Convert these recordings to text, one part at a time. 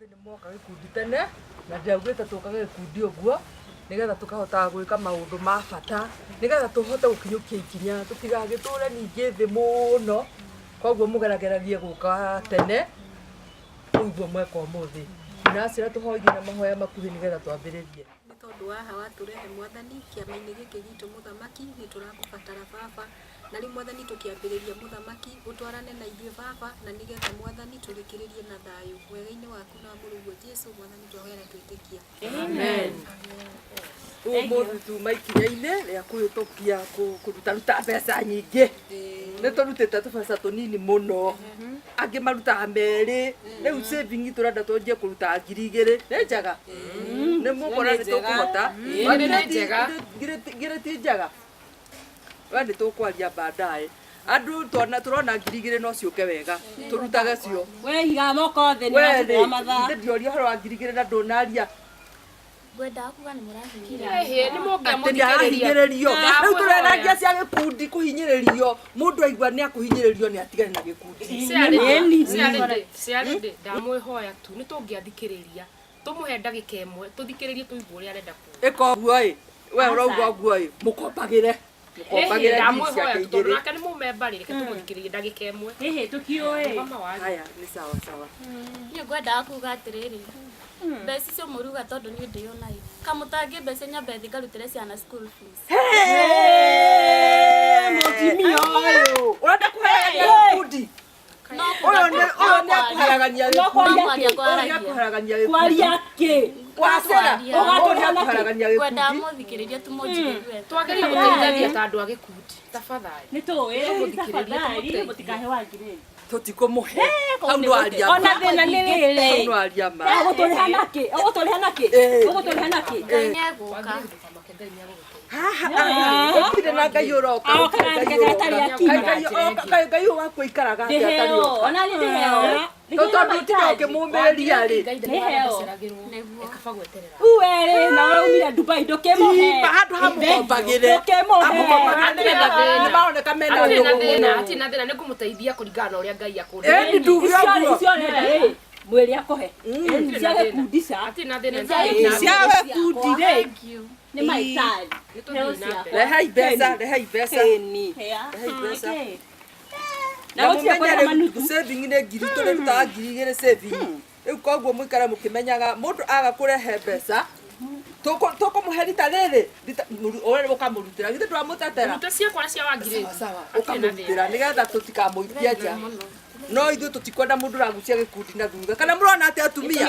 Umuthi ni moka gikundi tene na ndiaugite tukage gikundi uguo nigetha tukahota gwika maundu ma bata nigetha tuhote gukinyukia ikinya tutigagiture ningi thi muno koguo mugerageragie guka tene uguo mweka umuthi nasira tuhoigie na mahoya makuhi nigetha twambiririe ni tondu waha waturehe mwathani kiama-ini giki gitu muthamaki ni turakubatara baba na ri mwathani tukiambiriria muthamaki utwarane na ithuĩ baba na nigetha mwathani turikiririe na thayu wega-ini waku na Mũrungu Jesu mwathani twahoera twitikia amen umuthi tuma ikinya-ini ria kuhitukia kuruta mbeca nyingi ni turutite tubeca tunini muno angi marutaga meri riu saving turenda tunjie kuruta 2,000 ni njega ni mukora ni tukuhota ngire ti njega wani tukwaria baadaye andu turona 2,000 no ciuke wega turutage cio we higa moko thi ni matha ndioria horo wa 2,000 na ndonaria gwenda kuga ni murahingire ni moka muthikiririo riu turenagia cia gikundi kuhinyiririo mundu aigua ni akuhinyiririo ni atigane na gikundi ciarinde ndamwihoya tu ni tungiathikiriria tumuhe ndagika imwe tuthikiririe tuigwe uria arenda kuga ikoguo we urauga uguo mukombagire ndamwihoya tu tondu nake ni mumembari reke tumuthikiririe ndagika imwe hihi tukioi haya ni sawa sawa ni gwenda kuga atiriri mbeca icio muruga tondu ni ndionai kamutangie mbeca nyambe thi ngarutire ciana school fees mutimio uyu urenda kuheragania gikundi kuheragania kwaria ki wasera kuheragania gwenda gikundi muthikiririe tumunjigirwe twageria guteithagia ta andu a gikundi tafadhali ni tuwi tafadhali mutikahe wangire tutikumuhe au ndwaria ona thina ni riri ndwaria ma aguturiha naki ngai nieguka utire na ngai uroka ngai wakwa ikaraga atari oka ona ni ndiheo tondu tikoke mumberia ri uwere na uraumira Dubai ndukimuhe handu hamukombagire ni maoneka mena atina thina ni ngumuteithia kuringana na uria ngai akunda ni ndugu yaguo mwiri akohe cia gikundi atina thina cia gikundi ri ni maitari rehai mbeca ni na mumenyere saving ni ngiri turutaga 2,000 saving riu koguo muikara mukimenyaga mundu aga kurehe mbeca tukumuherita riri ore ukamurutira githe twamutetera ruta ciakwa cia wangire sawa ukamurutira nigetha tutikamuithia nja no ithu tutikwenda mundu ragucia gikundi na thutha kana murona ati atumia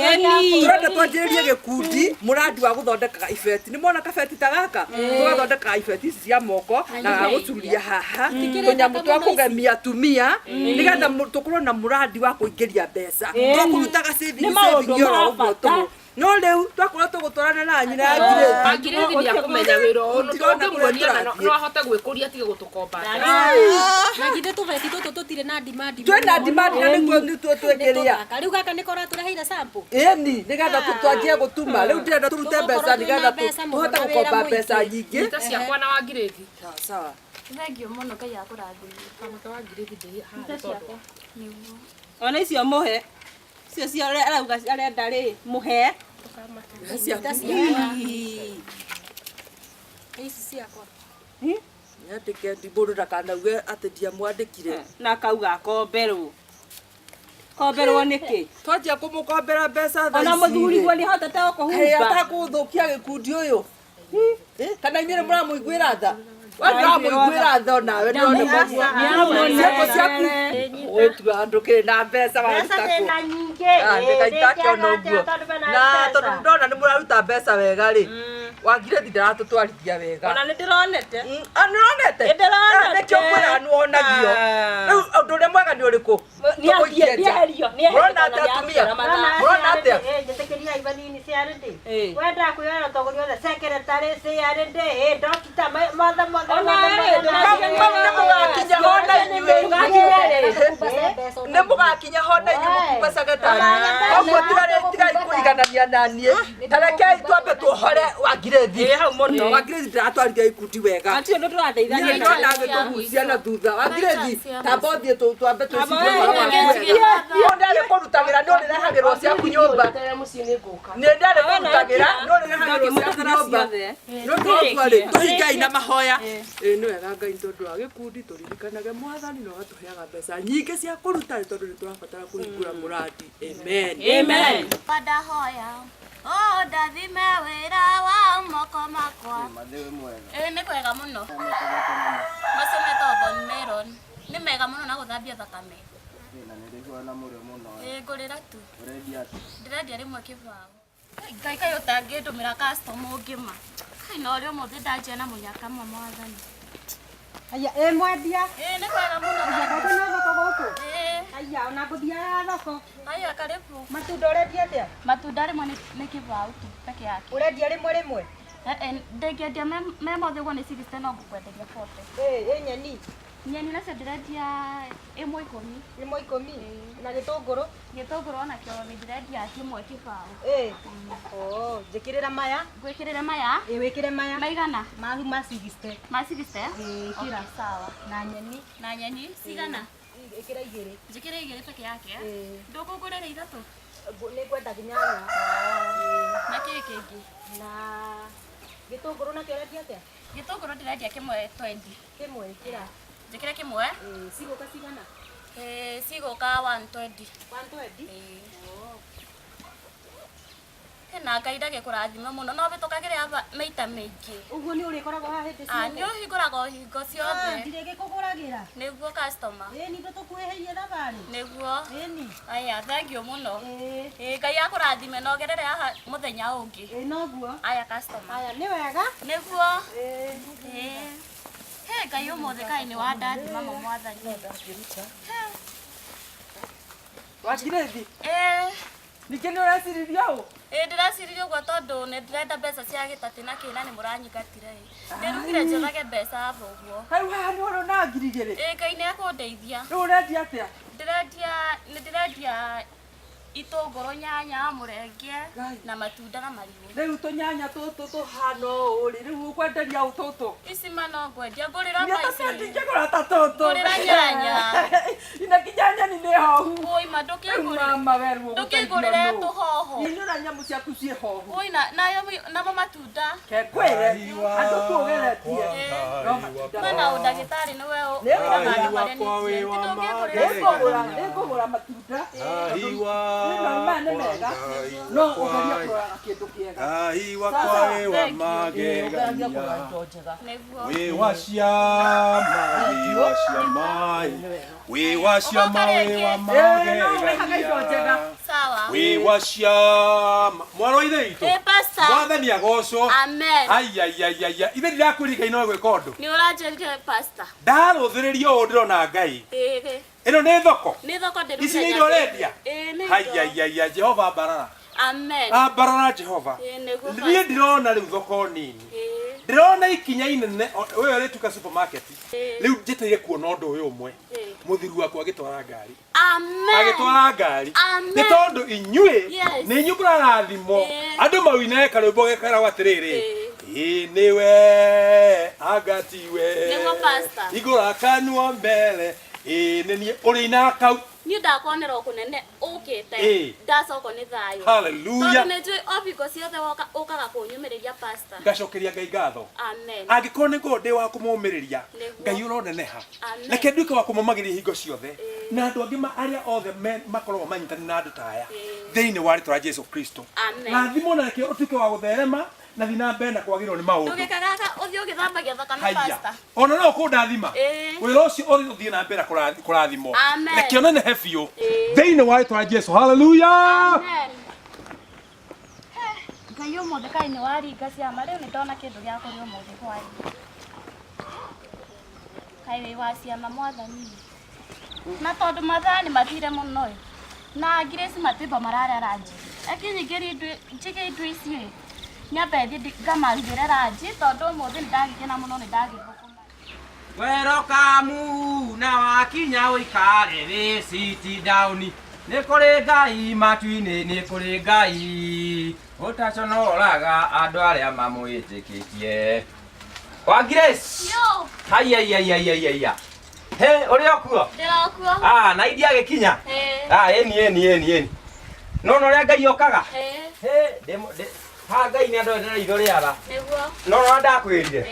turenda twanjiririe gikundi muradi wa guthondeka ifeti ni mona kafeti tagaka tugathondeka ifeti ici cia moko na gagucuria haha tunyamu twa kugemia atumia nigetha tukorwo na muradi wa kuingiria mbeca tukurutaga saving yoro uguo tu no riu twakorwo tugutwarana na nyina ya ngire ndia kumenya wira uyu tungimwonia no ahote gwikuria tige gutukomba na githe tubeti tutu tutire na demand twina demand na niguo ni twekiria riu gaka ni kora tureheire sample eni nigetha tutwanjie gutuma riu ndirenda turute mbeca nigetha tuhote gukomba mbeca nyingi ta ciakwa na wangirethi sawa thengio muno ngai akurathimie kamuta wangirethi ndi ha tondu niguo ona icio muhe cio cio arauga arenda ri muhe ici ciakwa nyandike ndiburu ndakanauge ati ndiamwandikire na kauga komberwo niki twanjia kumukombera mbeca thaa ona muthuri guo ni hotete kuhumba atakuthukia gikundi uyu kana inyuĩ nĩ mũramũiguĩra tha wamũiguĩra tha onawe ndĩrona ciako ciaku wĩtua andũ kĩrĩ na mbeca ndĩgaitakiona ũguo na tondũ ndona nĩ mũraruta mbeca wega rĩ Wangirethi ndaratũtwarithia wega ona nĩ ndĩronete nĩronete nĩkĩo ngwĩraga nĩwonagio rĩu ũndũ ũrĩa mwega nĩ ũrĩkũ mũrona atĩa atumia mũrona atĩa njĩtĩkĩria ibanini ciarĩndĩ wenda kwĩyona togori othe secretary ciarĩndĩ dokita mothe nĩmũgakinya hona inyuĩ nĩmũgakinya hona inyuĩ mũkumba secretary ũguo tigai kũriganania naniĩ tarekei twambe tũhore wa Ngirĩthi wa Ngirĩthi ndiratwarithia ikundi wega Ati ũndũ tũrateithania nĩona agĩtũgucia na thutha wa Ngirĩthi tamba ũthiĩ twambe Ndĩrĩ kũrutagĩra no nĩrehagĩrwo ciaku nyũmba nĩndarĩ kũrutagĩra no nĩrehagĩrwo ciaku nyũmba no tũguo-rĩ tũhingai na mahoya nĩ wega Ngai tondũ wa gĩkundi tũririkanage Mwathani na ũgatũheaga mbeca nyingĩ cia kũruta tondũ nĩtũrabatara kũhingũra mũrandi amen Amen. Ndahoya ndathime wĩra wa moko makwa nĩ kwega mũno macemete Thorn Melon nĩ mega mũno na gũthambia thakame ngũrĩra tu ndĩrendia rĩmwe kĩbaũ Ngai kaĩ ũtangĩndũmĩra customer ũngĩma kai no rĩo mũthĩ ndanjia na mũnyaka mwa Mwathani Aya mwendia nĩ kwega mũno kwĩna thoko gũkũ aya ona ngũthiaga thoko aya karibu matunda ũrendia atĩa matunda rĩmwe nĩ kĩbaũ tu peke yake ũrendia rĩmwe ndĩngĩendia me mothe ũguo nĩ 60 no ngũkwenderia 40 nyeni nyeni nacio ndĩrendia ĩmwe 10 na gĩtũngũrũ onakĩo nĩ ndĩrendia kĩmwe kĩbaũ njĩkĩrĩra maya ngwĩkĩrĩre maya wĩkĩre maya maigana maru ma 60 kira sawa na nyeni cigana ĩkĩra igĩrĩ njĩkĩre igĩrĩ peke yake ndũkũngũrĩre ithatũ nĩngwenda kinyanya na kĩĩ kĩngĩ na gĩtũngũrũ nakĩo ũrendia atĩa gĩtũngũrũ ndĩrendia kĩmwe 20 kĩmwe ĩkĩra njĩkĩre kĩmwe cigũka cigana cigũka 120 na Ngai ndagĩkũrathime mũno no bĩtũkagĩre hapa maita maingĩ ũguo nĩ ũrĩkoragwo haha hĩndĩ ciothe nĩ ũhingũraga hingo ciothe ndirĩgĩkũgũragĩra nĩguo customer nitũ tũkuĩhĩirie thabarĩ nĩguo ĩni aya thengiũ mũno Ngai akũrathime na ũgerere haha mũthenya ũngĩ noguo aya customer aya nĩ wega nĩguo Ngai ũmũthĩ kaĩ nĩ wandathima ma Mwathani wa Ngirĩthi ningĩ nĩ ũreciririe ũũ ndĩreciria ũguo tondũ nĩ ndĩrenda mbeca cia gĩtatĩ na kĩna nĩ mũranyigatire ndĩrugire njethage mbeca hafa ũguo hau haha nĩ ũrĩ na ngiri igĩrĩ Ngai nĩ akũndeithia rĩu ũrendia atĩa nĩ ndĩrendia itũngũrũ nyanya mũrenge na matunda na marigũ rĩu tũnyanya tũtũ tũhana ũũ rĩu ũkwenderia ũũ tũtũ ici mana ngwendia ngũrĩra maici ndingĩgũra ta tũtũ ngũrĩra nyanya ina kinyanya nĩ hohu ũima ndũkĩngũrĩre tũhoho inũra nyamũ ciaku ciĩ hohu namo matunda kekwĩre andũ tũgeretie mana ũndagĩtarĩ nĩwe wĩraga andũ marĩa nĩngũgũra matunda no ũgeria kũroraga kĩndũ kĩega Ngai wakwa wĩ wa magegania wĩ wa ciama wĩ wa ciama wĩ wa magegania wĩ wa ciama mwana wa ithe itũ Mwathani agocwo aiaiaiaia ithe ndirakwĩrika ino gwĩka ũndũ nĩ ũranjĩrire pastor ndarũthĩrĩria ũũ ndĩrona Ngai ĩno nĩ thoko ndĩruta ici nĩ indo ũrendia aiaiaia Jehova mbarara mbarara Jehova niĩ ndirona rĩu thoko nini ndĩrona ikinya inene ũyũ rĩtuĩka supermarket rĩu njĩtĩire kuona ũndũ ũyũ ũmwe mũthiru wakwa agĩtwara ngari nĩ tondũ inyuĩ nĩ inyuĩ mũrarathimwo andũ mawĩinae karwĩmbo gekaragwo atĩrĩrĩ nĩwe angatiwe igũra kanua mbere nĩ ũrĩ na kau niĩ ndakonera kũnene ũkĩte ndacoka nĩ thayũ haleluya tondũ nĩ njũĩ obiko ciothe ũkaga kũnyũmĩrĩria pastor ngacokeria Ngai ngatho angĩkorwo nĩ ngorwo ndĩ wa kũmũmĩrĩria Ngai ũroneneha reke nduĩke wa kũmũmagĩria hingo ciothe na andũ angĩ arĩa othe makoragwo manyitanĩire na andũ ta aya thĩinĩ wa rĩĩtwa rĩa Jesũ Kristo rathimwo na reke ũtuĩke wa gũtherema na thiĩ na mbere na kwagĩrĩrwo nĩ maũndũ ndũgĩkagaga ũthiĩ ũgĩthambagia thakame pastor ona no kũndathima wĩra ũcio ũthiĩ na mbere kũrathimwo reke ũnenehe biũ thĩinĩ wa rĩĩtwa rĩa Jesũ haleluya Ngai ũmũthĩ kaĩ nĩ waringa ciama rĩu nĩ ndona kĩndũ gĩa kũrĩa ũmũthĩ hwaĩ kaĩ wĩ wa ciama Mwathani na tondũ mathaa nĩ mathire mũno na Grace Matimba mararĩa ranji ekinyingĩri njige indo ici nyambe thiĩ ngamarugĩre ranji tondũ ũmũthĩ nĩ ndagĩkena mũno nĩ ndagĩthũkũma welcome na wakinya ũikare thĩ sit down nĩ kũrĩ Ngai matu-inĩ, nĩ kũrĩ Ngai ũtaconoraga andũ arĩa mamwĩtĩkĩtie. Wa Grace. Yo. Haiya. He, ũrĩ okuo? Ndĩrokuo. Na Idi agĩkinya? Eni. No ũrĩa Ngai okaga? He, ha Ngai nĩ andũ na itho rĩara. Nĩguo. No ndakwĩrire?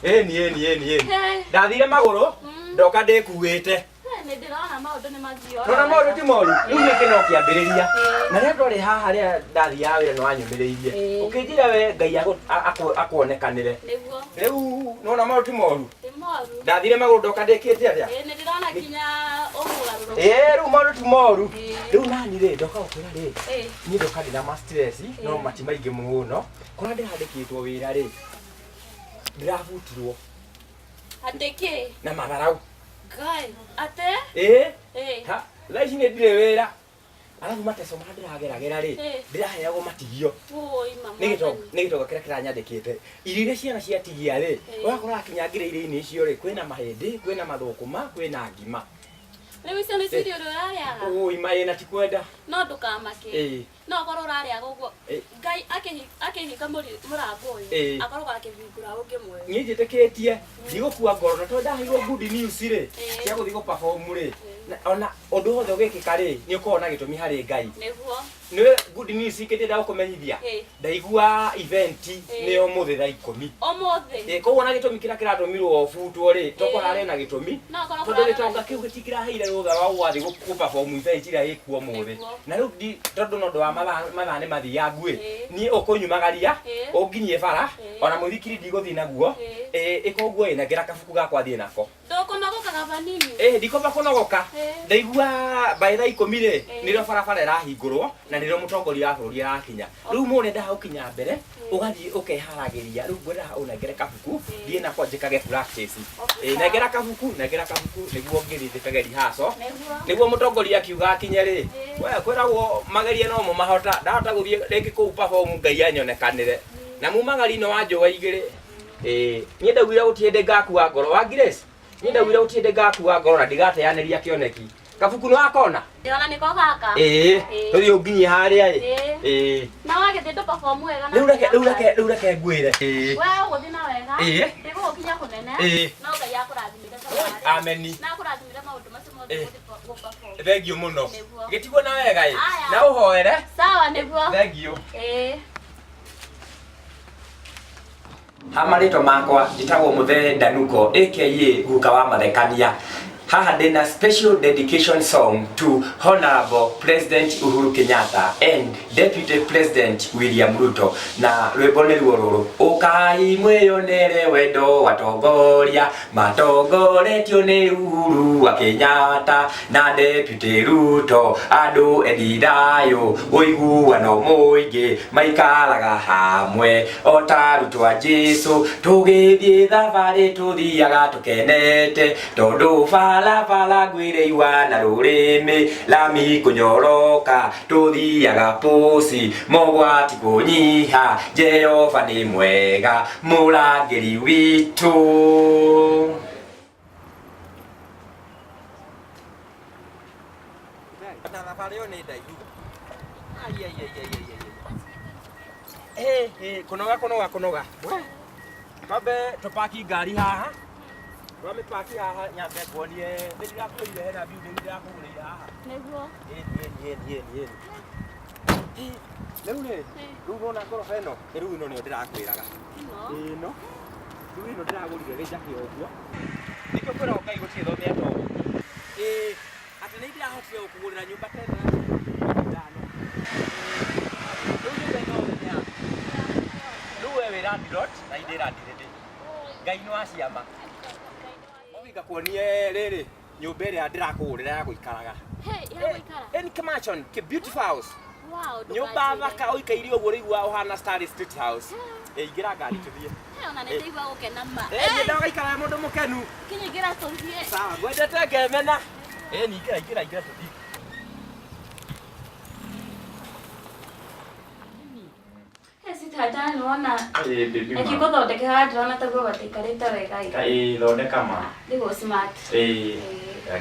Eni. Ndathire magũrũ, ndoka ndĩkuĩte. Nĩndĩrona maũndũ nĩ mathio. No maũndũ ti moru. Rĩu nĩkĩ no kĩambĩrĩria. Na rĩrĩa ndorĩ haha rĩrĩa ndathiaga wĩra nĩ wanyũmĩrĩirie. Ũkĩnjĩra we Ngai akuonekanĩre. Nĩguo. Rĩu nona maũndũ ti moru. Ti moru. Ndathire magũrũ ndoka ndĩkĩte atĩa? Nĩndĩrona kinya ũmũgarũrũku. Rĩu maũndũ ti moru. Rĩu nani rĩ ndoka gũkwĩra rĩ. Niĩ ndoka ndĩna ma stress no mati maingĩ mũno. Kũrĩa ndĩrandĩkĩtwo wĩra rĩ. Ndĩrabutirwo. Andĩkĩ? Na matharaũ. Ngai, ate? Ha, thaa ici nĩ ndirĩ wĩra. Arabu mateso marĩa ndĩrageragera rĩ, ndĩraheagwo matigio. Nĩ gĩtonga kĩrĩa kĩranyandĩkĩte. Irio iria ciana ciatigia rĩ, ũgakora akinya ngirĩ-inĩ icio rĩ, kwĩna mahĩndĩ, kwĩna mathũkũma, kwĩna ngima. Rĩu icio nĩ cirio ũrarĩaga? Ima na ti kwenda. No ndũkamake. No ũkorwo ũrarĩaga ũguo. Ngai akĩhinga mũrango ũyũ, akorwo akĩhingũra ũngĩ mwerũ. Niĩ njĩtĩkĩtie, ndigũkua ngoro na tondũ ndaheirwo good news rĩ, cia gũthiĩ gũ-perform rĩ. Ona ũndũ wothe ũgĩkĩka rĩ, nĩ ũkoragwo na gĩtũmi harĩ Ngai. Nĩguo. Nĩ good news ingĩtĩenda gũkũmenyithia. Ndaigua event nĩ ũmũthĩ thaa 10. Ũmũthĩ? Koguo na gĩtũmi kĩrĩa kĩratũmirwo butwo rĩ, toko harĩ na gĩtũmi. Tondũ gĩtonga kĩu gĩtikĩraheire rũtha wa gũthiĩ gũ-perform event iria ĩkuo ũmũthĩ. Na rĩu tondũ no ũndũ wa mathaa nĩ mathiaga nguĩ, niĩ ũkũnyumagaria, ũnginyie bara, ona mũithikiri ndigũthiĩ naguo, ĩkoguo nengera kabuku gakwa thiĩ nako. Ndũkũnogokaga vanini? Ndikomba kũnogoka. Ndaigua by thaa 10 rĩ, nĩrĩo barabara ĩrahingũrwo na nĩrĩo mũtongoria wa bũrũri arakinya. Rĩu mũne ndagũkinya mbere, ũgathiĩ ũkeharagĩria. Rĩu ngwenda ũnengere kabuku, thiĩ nako njĩkage practice. Nengera kabuku nĩguo ngĩrĩthĩkage rehearsal. Nĩguo mũtongoria akiuga akinye rĩ, we kwĩragwo magerie no mũmahota, ndahota gũthiĩ rĩngĩ kũu perform Ngai anyonekanĩre. Na mumagari-inĩ wa njũa igĩrĩ. Niĩ ndaugire gũtirĩ hĩndĩ ngakua ngoro. Wa Grace, niĩ ndaugire gũtirĩ hĩndĩ ngakua ngoro na ndigateanĩria kĩoneki. Kabuku nĩ wakona? Ndĩrona nĩko gaka. Tũthiĩ ũnginyie harĩa ĩ. Na wagĩthiĩ ndũ-perform wega na rĩu reke ngwĩre. We ũgũthiĩ na wega, ndĩgũgũkinya kũnene, no Ngai akũrathimĩre sabarĩ. Ameni. Na akũrathimĩre maũndũ macio mothe gũ-perform. Thengiũ mũno. Gĩtigwo na wega ĩ. Na ũhoere. Sawa nĩguo. Thengiũ. Hamarĩtwo makwa njĩtagwo Mũthee Ndanuko aka guka wa mathekania. Haha ndĩna special dedication song to Honorable President Uhuru Kenyatta and Deputy President William Ruto. Na rwĩmbo nĩ ruo rũrũ. Ũkai mwĩyonere wendo watongoria matongoretio nĩ Uhuru wa Kenyatta na Deputy Ruto. Andũ endi thayũ ũiguano mũingĩ maikaraga hamwe o ta Ruto a Jesũ. Tũgĩthiĩ thabarĩ tũthiaga tũkenete tondũ barabara ngwĩrĩiwa na rũrĩmĩ lami kũnyoroka tũthiaga posi mogwati kũnyiha Jehova nĩ mwega mũrangĩri witũ. Kũnoga twambe tũpaki ngari haha. Wame paki haha nyambe kuonie nĩndĩrakũrĩire hena building ndĩrakũgũrĩire haha. Nĩguo. Rĩu rĩ, rĩu nona ngoroba ĩno, rĩu ĩno nĩyo ndĩrakwĩraga. Ĩno. Rĩu ĩno ndĩragũrire gĩcaki ũguo. Nĩkĩo kwĩragwo Ngai gũtirĩ thome atongo. Atĩ nĩndĩrahotire gũkũgũrĩra nyũmba tena. Rĩu nyũmba ĩno nĩ yaku. Rĩu we wĩ landlord na indĩ landlady. Ngai nĩ wa ciama. Ngakuonie rĩrĩ nyũmba ĩrĩa ndĩrakũgũrĩra ya gũikaraga. Ni Kamaton, ke beautiful house. Wow, nyũmba thaka ũikaire ũguo rĩigua ũhana Starry Street House. Ingĩra ngari tũthiĩ. Ona nĩ ndaigua gũkena ma. Nĩ ndagaikara mũndũ mũkenu. Kinyingĩra tũthiĩ. Sawa, ngwendete ngemena. Ingĩra tũthiĩ. Sitata niona ekikothondekera ndĩrona taguo gatĩkarĩte wega. Thondeka ma. Ndĩgo smart.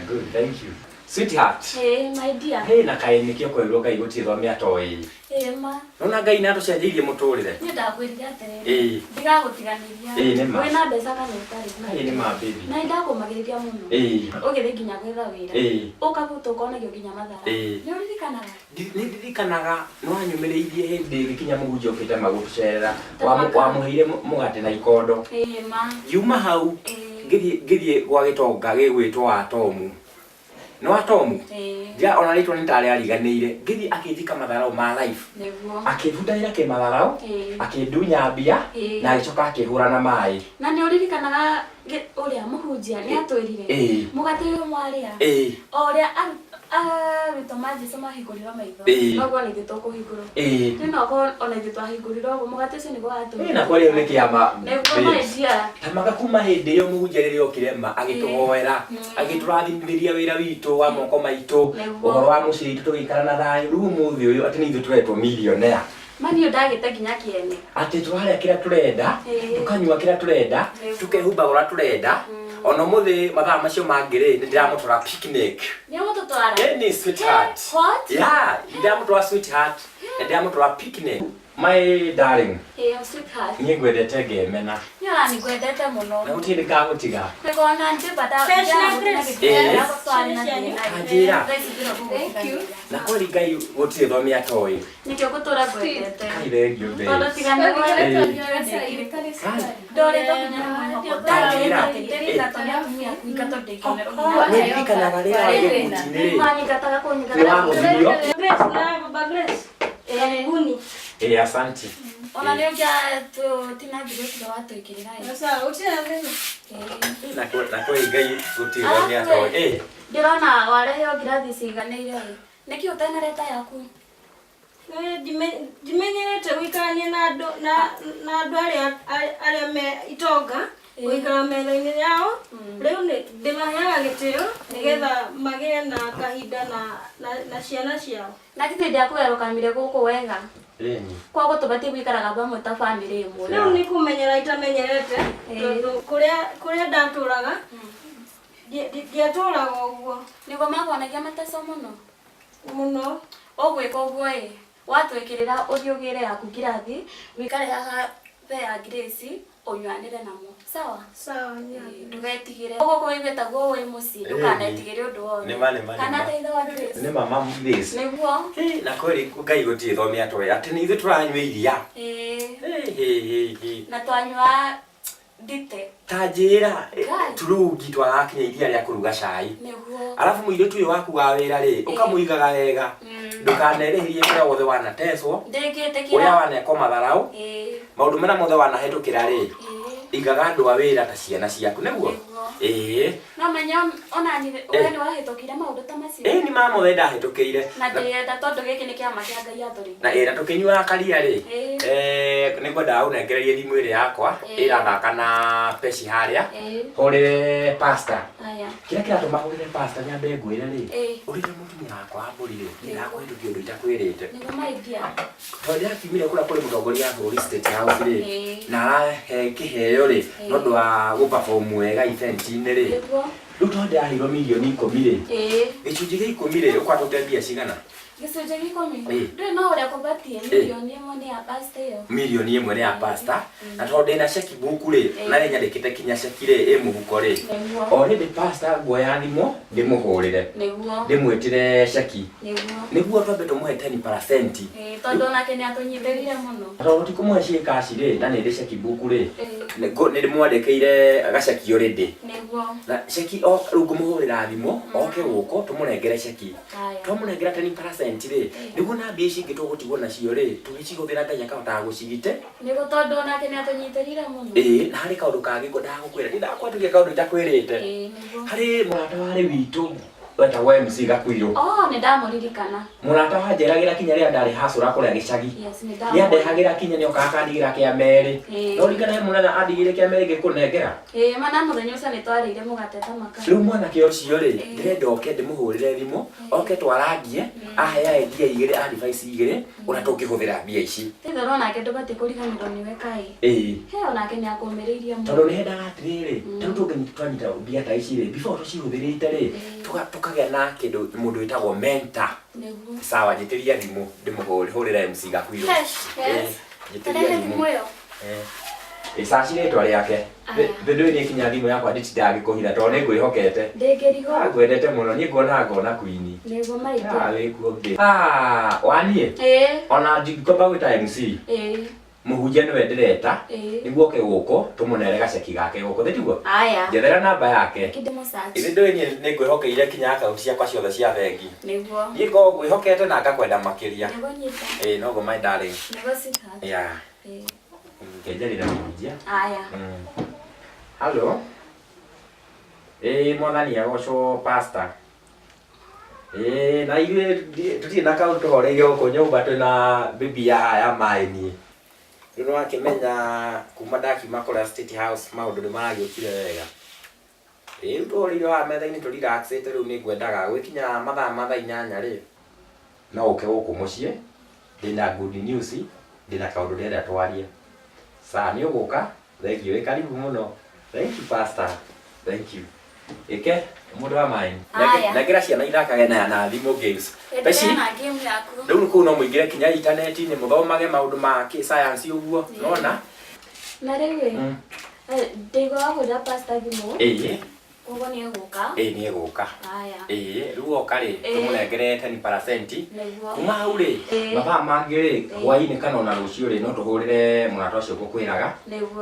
Good, thank you. Sweetheart. My dear. Hey, na kae nikio kwirwo Ngai gutithomia toi. Ma. Nona Ngai na tucenjirie muturire. Ni ndakwirira atere. Ndigagutiganiria. Nima. Wena mbeca kana utari. Ni ma baby. Na ndakumagiriria muno. Ugire nginya gwetha wira. Ukabuta ukonagio nginya mathara. Ni uririkanaga? Ni ndirikanaga no anyumireirie hindi gikinya muhunjia ukite magucerera. Wa muhire mugate na ikondo. Ma. Yuma hau. Ngithie gwa gitonga gigwitwo Atomu. No Atomu. Ja ona ritwa ni tare ariganire. Ngithi akithika matharau ma life. Niguo. Akivutaira ke matharau. Akindunya mbia na agicoka akihura na mai. Na ni uririkanaga uria muhunjia ni atwirire. Mugate uyu mwaria. Oria bitoma Jesu mahingurira maitho. Noguo ni gito kuhingurwo. Ni noko ona gito ahingurira uguo mugate ucio ni gwa atu. Na kweli ni kiama. Niguo maijia. Tamaga kuma hindi yo muhunjia riria okirema agituhoera. Agiturathimiriria wira witu wa moko maitu. Uhoro wa muciri tugikara na thayu riu muthi uyu ati ni ithu turetwo millionaire. Mani ndagite nginya kiene. Ati twaria kira turenda, tukanyua kira turenda, tukehumba ura turenda. Ono muthi mathaa macio mangire ni ndiramutwara picnic. Ni mututwara? Ni sweetheart. What? Yeah, ndiramutwara sweetheart. Ndiramutwara picnic. My darling. Sweetheart. Ni gwendete ngemena. Ni ni gwendete muno. Na gutiri ngagutiga. Ndikona ndi bata. Ajira. Thank you. Na kweli Ngai gutiri thomia toi. Nikio gutura gwendete. Thank you baby. Tondo tigane Dore to kinya Tajira. Ni ndikanaga rira gutini. Mani gataga kunyika. Ni wangu ndio. Grace na baba Grace. Huni. Asante. Ona leo ja tu tinagire kwa watu ikirira. Sasa utina nini? Na kweli Ngai gutiri thomia toi. Ndirona wale yo ngirathi ciganĩire niki utenareta yaku Jimenyerete wikarania na andu aria me itonga wikara metha-inĩ yao riu ni ndimaheaga gitio nigetha magĩe na kahinda na ciana ciao na githĩ ndiakũwerũkamire gũkũ wega kwa gũtũbatie gwikaraga hamwe ta family ĩmwe riu ni kumenyera itamenyerete kuria ndatũraga ndiatũraga ũguo nĩguo makuonagia mateso mũno ũgwĩka ũguo ĩ watwĩkĩrĩra ũthiũgĩre yaku kĩrathi wĩkare haha the ya Grace ũnyuanĩre namo sawa ndũgetigĩre ũgũkũ wĩgwĩtaguo wĩ mũciĩ ndũkanetigĩre ũndũ wothe kana ta ithe wa Grace nĩ mama Grace nĩguo na kweli Ngai gũtirĩ thomia toi atĩ nĩ ithuĩ tũranyua iria na twanyua ndite Tajira turungi twarakinya iria rĩa kũruga cai alafu mũirĩtu ũyũ waku wa wĩra rĩ ũkamũigaga wega ndũkanerehirie kĩrĩa wothe wanateswo ũrĩa wanekwo matharau maũndũ mena mothe wanahĩtũkĩra rĩ igaga andũ a wĩra ta ciana ciaku nĩguo no menya ona ni wewe ni wahĩtũkire maũndũ ta macio ni mama mothe ndahĩtũkĩire na ndĩrenda tondũ gĩkĩ nĩ kĩama kĩa Ngai athũrĩ na na tũkĩnyuaga karia rĩ nĩngwendaga ũnengererie thimũ ĩrĩa yakwa ĩrathaka na peci harĩa hũrĩre pastor kĩrĩa kĩratũma hũrĩre pastor nyambe ngwĩre rĩ ũrĩre mũtumia wakwa mbũri rĩ nĩndakũhĩtũkia ũndũ itakwĩrĩte nĩguo maidia tondũ yakiumire kũrĩa kũrĩ mũtongoria wa bũrũri State House rĩ na arahe kĩheo rĩ nĩ ũndũ wa gũ-perform wega event-inĩ rĩ rĩu tondũ ndĩraheirwo mirioni 10 rĩ gĩcunjĩ gĩa 10 rĩ ũkwatũte mbia cigana gĩcunjĩ gĩa 10 ndũĩ no ũrĩa kũbatie mirioni 1 nĩ ya pastor ĩyo mirioni 1 nĩ ya pastor na tondũ ndĩna ceki buku rĩ na nyandĩkĩte kinya ceki rĩ mũhuko rĩ already pastor nguoya thimũ ndĩmũhũrĩre ndĩmwĩtĩre ceki nĩguo twambe tũmũhe 10% tondũ onake nĩ atũnyithĩrire mũno tondũ tikũmũhe ciĩkaci rĩ na nĩ ndĩ ceki buku rĩ nĩ ndĩmwandĩkĩire gaceki already na ceki rĩu ngũmũhũrĩra thimũ oke gũkũ tũmũnengere ceki twamũnengera 10% rĩ nĩguo na mbia ici ingĩ tũgũtigwo nacio rĩ tũgĩcihũthĩra Ngai akahotaga gũcigite nĩguo tondũ onake nĩ atũnyitĩrire mũno na harĩ kaũndũ kangĩ ngwendaga gũkwĩra nĩndakwandĩkia kaũndũ itakwĩrĩte harĩ mũrata warĩ witũ wetagwo MC Gakuirũ nĩndamũririkana mũrata wanjeragĩra kinya rĩrĩa ndarĩ hacũra kũrĩa gĩcagi nĩandehagĩra kinya nĩoka akandigĩra kĩa merĩ no ringana he mũthenya andigĩire kĩa merĩ ngĩkũnengera mana mũthenya ũcio nĩtwarĩire mũgate ta maka rĩu mwanake ũcio rĩ ndĩrenda oke ndĩmũhũrĩre thimũ oke twarangie ahea endia igĩrĩ advice igĩrĩ ũrĩa tũngĩhũthĩra mbia ici tondũ onake ndũbatiĩ kũriganĩrwo nĩwe kaĩ he onake nĩ akũmĩrĩirie mũno tondũ nĩhendaga atĩrĩrĩ tarĩu tũngĩnyita mbia ta ici rĩ before tũcihũthĩrĩte rĩ tukagĩa na kĩndũ mũndũ wĩtagwo mentor. Sawa, njĩtĩria thimũ ndĩmũhũrĩre MC Gakuiro. Njĩtĩria thimũ. Isaci rĩtwa rĩake. Ndĩndũ nĩ kinya thimũ yakwa ndĩtindagĩkũhitha tondũ nĩngwĩhokete. Ndĩngĩrigo. Ngwendete mũno, niĩ nguona ngona Queen. Nĩguo maitũ. Wĩkuo ngĩ. Waniĩ? Ona ndingĩkomba gwĩta MC. Mũhunjia nĩwe ndĩreta nĩguo oke gũkũ tũmũnere gaceki gake gũkũ thĩtiguo. Njethera namba yake. Ĩthĩ ndũĩ nĩ ngwĩhokeire kinya akaunti ciakwa ciothe cia bengi. Nĩguo. Niĩ ngoragwo ngwĩhokete na ngakwenda makĩria. Noguo my darling. Ngenjarĩra mũhunjia. Hello. Mwathani agocwo pastor. Na ithuĩ tũtirĩ na kaũndũ tũhoreire gũkũ nyũmba twĩna bibi ya maĩ niĩ. Rĩu nĩwakĩmenya kuma ndakiuma kũrĩa State House maũndũ nĩmaragĩũkire wega. Rĩu tũhũrĩire wa metha-inĩ tũrelaxĩte rĩu nĩngwendaga gwĩkinya mathaa 8 rĩ no ũke gũkũ mũciĩ ndĩna good news, ndĩna kaũndũ ndĩrenda twarie. Saa nĩ ũgũka? Thank you. Karibu mũno. Thank you pastor. Thank you. Eke mũndũ wa maĩ. Nengera ciana ithakage na thimũ games. Peci. Rĩu kũu no mũingĩre kinya intaneti-inĩ mũthomage maũndũ ma science ũguo. Nona? Na rĩu ndĩgwa hũra pastor thimũ. Koguo nĩ egũka. Nĩ egũka. Rĩu oka rĩ tũmũnengere 10%. Kuma hau rĩ mathaa mangĩ rĩ hwaĩ-inĩ kana ona rũciũ rĩ no tũhũrĩre mũrata ũcio ngũkwĩraga.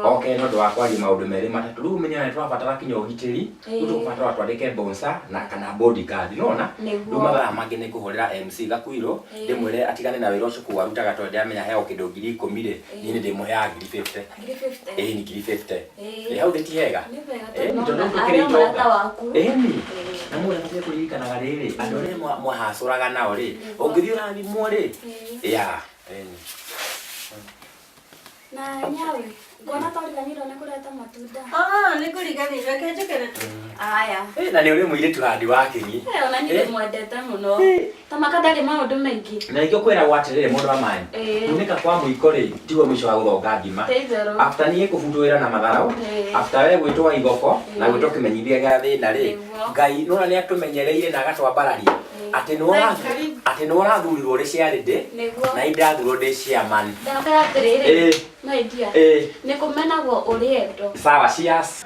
Oke nĩ ũndũ wa kwaria maũndũ merĩ matatũ. Rĩu menya nĩ tũrabatara kinya ũgitĩri. Rĩu tũgũbatara twandĩke bouncer na kana bodyguard. Nona? Rĩu mathaa mangĩ nĩ ngũhũrĩra MC Gakuiro ndĩmwĩre atigane na wĩra ũcio kũu arutaga tondũ ndĩramenya heo kĩndũ 10,000 rĩ niĩ nĩ ndĩmũheaga 50,000. Nĩ 50,000. Hau thĩti hega. Na mwere mwe kuririkanaga rĩrĩ andũ arĩa mwahacũraga nao rĩ ũngĩthiĩ ũrathimwo rĩ na nyawe ngona tũriganĩrwo nĩ kũreta matunda. Nĩ kũriganĩrwo kenjekere. Na nĩ ũrĩ mũirĩtu handi wakĩnyi. Ona niĩ ndĩmwendete mũno. Tamaka ndarĩ maũndũ maingĩ. Na ikio kwĩragwo atĩrĩrĩ mũndũ wa maĩ. Kunĩka kwa mũiko rĩ tiguo mũico wa gũthonga ngima. After niĩ kũbundũĩra na matharau, after we gwĩtwo igoko na gwĩtwo kĩmenyithia gĩa thĩna rĩ Ngai nona nĩ atũmenyereire na agatwambararia atĩ nĩ ũrathurirwo ũrĩ ciarĩndĩ na indathurwo ndĩ chairman. Ndakaya atĩrĩrĩ maidia nĩ kũmenagwo ũrĩ endo. Sawa cheers.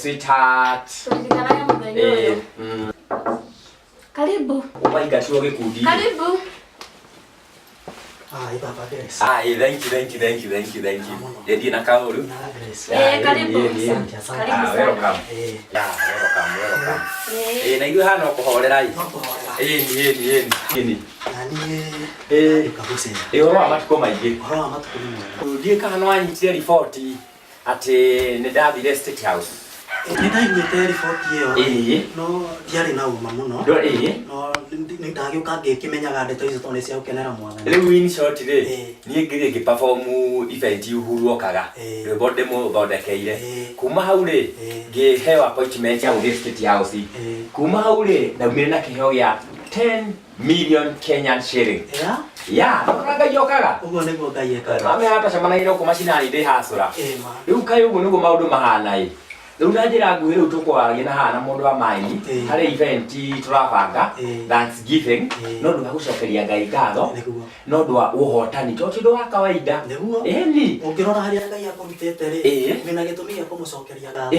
Sweetheart. Tũririkanaga mũthenya ũyũ. Karibu. Ũmaingatio gĩkundi. Karibu. Baba Grace. Thank you. Ndiye na kauru. Karibu. Welcome. Na ithuĩ hana ũkũhorera ĩ. Ũhoro wa matukũ maingĩ. Ndiĩ kana no anyitire riboti atĩ nĩ ndathire State House. Nĩndaiguĩte riboti ĩyo no ndiarĩ na uma mũno no nĩndagĩũka ngĩkĩmenyaga ndeto icio tondũ nĩ cia gũkenera Mwathani. Rĩu in short rĩ niĩ ngĩthiĩ ngĩperform event Uhuru okaga rwĩmbo ndĩmũthondekeire. Kuma hau rĩ ngĩheo appointment ya gũthiĩ State House. Kuma hau rĩ ndaumire na kĩheo gĩa 10 million Kenyan shilling. Ngai okaga. Ũguo nĩguo Ngai ekaga. Mame hatacemanaire gũkũ macinani ndĩhacũra. Rĩu kaĩ ũguo nĩguo maũndũ mahana ĩ. Rĩu na njĩra nguhĩ rĩu tũkwaragia na hana mũndũ wa maĩ harĩ event tũrabanga Thanksgiving no ũndũ wa gũcokeria Ngai ngatho no ũndũ wa ũhotani to kĩndũ wa kawaida. Ĩni ũngĩrora harĩa Ngai akũrutĩte rĩ wĩna gĩtũmi gĩa kũmũcokeria ngatho.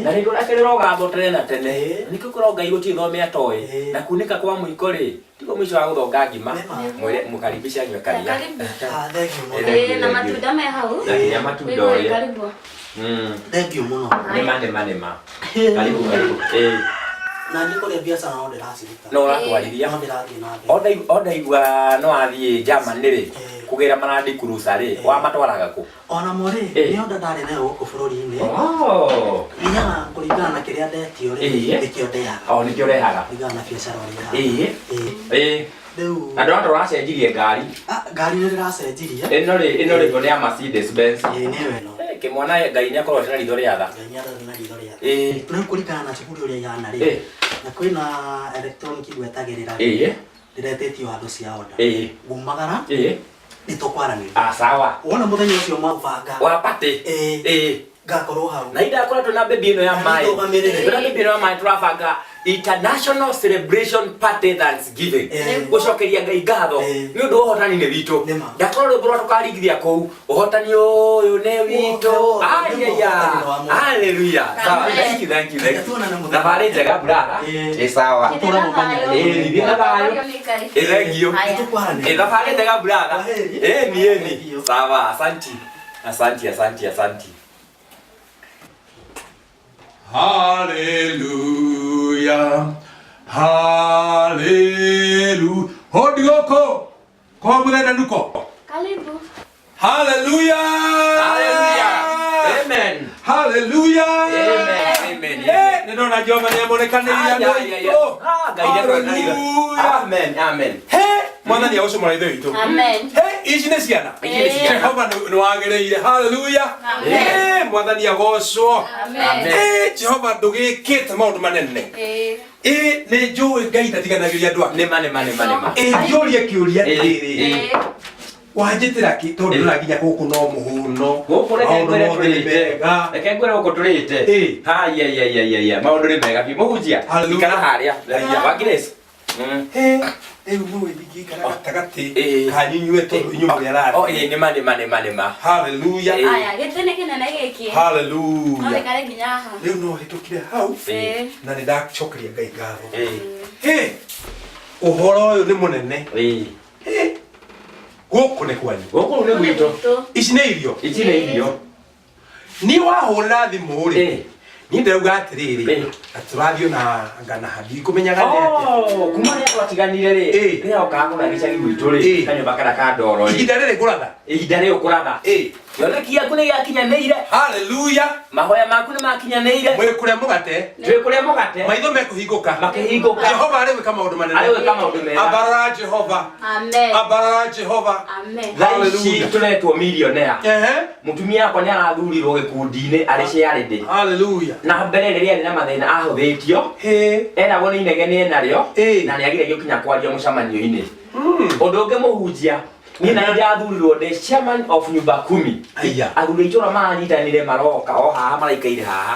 Na nĩ tũrekererwo ngatho tene na tene nĩkĩo korwo Ngai gũtirĩ thome atoĩ na kunĩka kwa mũiko rĩ tiguo mũico wa gũthonga ngima mwĩre mũkaribisha anyue karia. Na matunda me hau. Na matunda ũrĩa. Thank you mũno. Nĩma. Karibu. Na nĩ kũrĩa biacara no ndĩraciruta. No ũratwarithia. No ndĩrathiĩ na mbere. Ondaigua no athiĩ Germany rĩ kũgĩra marandi cruiser rĩ wamatwaraga kũ? Ona mo rĩ nĩonda ndarĩ nayo gũkũ bũrũri-inĩ. Nĩnyaga kũringana na kĩrĩa ndetio rĩ nĩkĩo ndeyaga. Nĩkĩo ũrehaga. Kũringana na biacara ũrĩa. Na ndona tũracenjirie ngari. Ngari nĩ ndĩracenjirie. Ĩno rĩ nĩ ya Mercedes Benz. Nĩyo ĩno. Kĩmwana Ngai nĩakorwo na ritho rĩa tha. Ngai nĩakorwo na ritho rĩa tha. Rĩu kũringana na cukuru ũrĩa ihana rĩ na kwĩna electronic gwetagĩrĩra ndĩretĩtio handũ cia order. Ngumagara nĩ tũkwaranĩria. Sawa. Wona mũthenya ũcio mwabanga wa party ngakorwo hau na ida akora tuna baby ino ya mai tuna baby ino ya mai turabanga international celebration party Thanksgiving gucokeria ngai ngatho ni undu uhotani ni witu ndakora ru bro tukaringithia kou uhotani uyu ni witu hallelujah thank you na vale njega brother sawa ni na bayo thank you na vale njega brother ni sawa asante Hallelujah. Hallelujah. Hodioko. Kwa mwana nuko. Karibu. Hallelujah. Amen. Hallelujah. Amen. Neno na joma ni monekane ya ndo. Amen. Mwana ni awosho mwana ito. Amen. Ijine siana. Jehova no agereire. Hallelujah. Mwana ni awosho. Amen. Jehova ndugi kete maundu manene. Ni njui ngai ndatiganagiria andu ake. Nema. Njorie kiuria riri. Wanjitira ki tondu nginya guku no muhuno. Guku reke ngwere guku turite. Haya. Maundu ni mega bi muhunjia. Ikara haria. Wagiresi. Ewe mwe digikara gatagati kanyinywe tondu inyuma ya rari. Nema. Hallelujah. Aya, gitene kinene giki. Hallelujah. Ole kare nginya haha. Leo no hitukire hau. Na ni ndachokeria ngai ngatho. Uhoro uyu ni munene. Guku ni kwanyu. Guku ni gwitu. Ici ni irio. Ni wahurira thimu ri. Ni ndauga atiriri. Aturathio na ngana habi kumenyaga nete. Kuma ria twatiganire ri. Ria ukagura gicagi gwitu ri. Kanyumba kana ka ndoro ri. Ihinda riri kuratha. Ihinda riri kuratha. Yoneki yaku ni yakinyanĩire. Hallelujah. Mahoya maku ni makinyanĩire. Mwikuria mugate. Twikuria mugate. Maitho mekuhinguka. Makĩhingũka. Jehova ari wika maundu manene. Ari wika maundu mega. Abarara Jehova. Amen. Abarara Jehova. Amen. Hallelujah. Turetwo millionaire. Mutumia akwa ni arathurirwo gikundi-ini ari ciarindi. Hallelujah. Na mbere riria ari na mathina ahuthitio. Eragwo ni inegene enario. Na ni agire gĩkinya kwaria mũcemanio-inĩ. Ũndũ ũngĩ mũhunjia ni na ndathurirwo the chairman of nyumba 10. Athuri itura maranyitanire maroka o haha maraikaire haha.